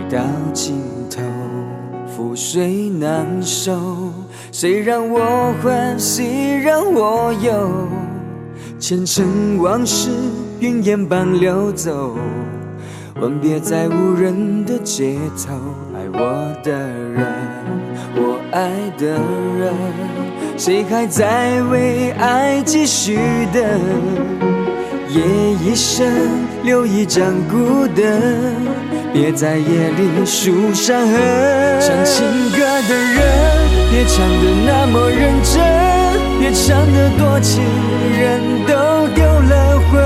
到尽头，覆水难收。谁让我欢喜让我忧？前尘往事云烟般流走，吻别在无人的街头。爱我的人，我爱的人，谁还在为爱继续等？夜一深，留一盏孤灯，别在夜里数伤痕。唱情歌的人，别唱得那么认真，别唱得多情人都丢了魂。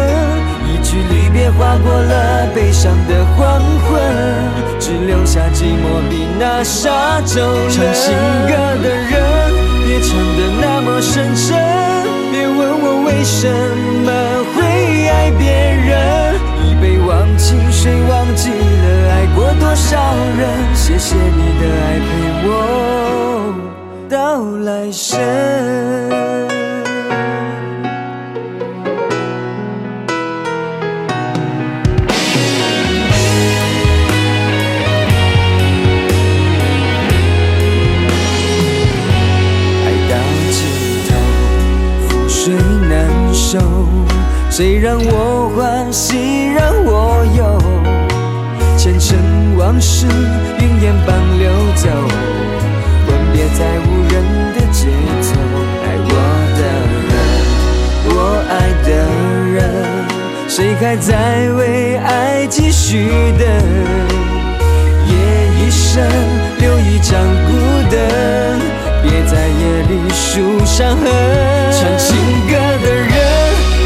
一句离别划过了悲伤的黄昏，只留下寂寞比那沙洲冷。唱情歌的人，别唱得那么深沉，别问我为什么会爱别人。一杯忘情水，忘记了爱过多少人。谢谢你的爱陪我到来生。水难收，谁让我欢喜让我忧？前尘往事云烟般流走，吻别在无人的街头。爱我的人，我爱的人，谁还在为爱继续等？夜一深，留一盏孤灯，别在夜里数伤痕。唱情歌的人，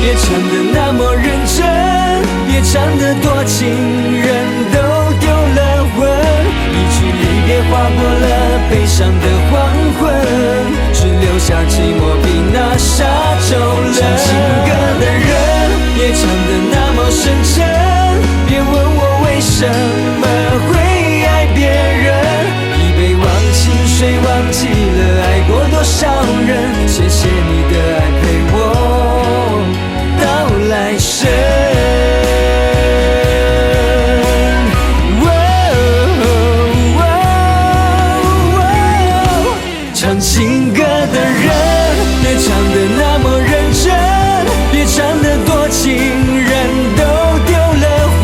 别唱得那么认真，别唱得多情人都丢了魂。一句离别划过了悲伤的黄昏，只留下寂寞比那沙洲冷。唱情歌的人，别唱得那么深沉，别问我为什么会爱别人。一杯忘情水，忘记了爱过多少人。谢谢你的爱陪我到来生。唱情歌的人，别唱得那么认真，别唱得多情人都丢了魂。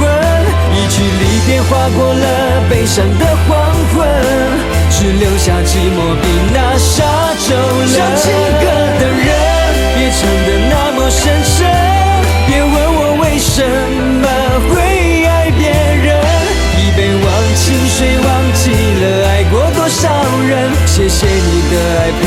一句离别划过了悲伤的黄昏，只留下寂寞比那沙洲冷。唱情歌的人，别唱得那么深沉，别问我为什么会爱别人。一杯忘情水，忘记了爱过多少人。谢谢你的爱陪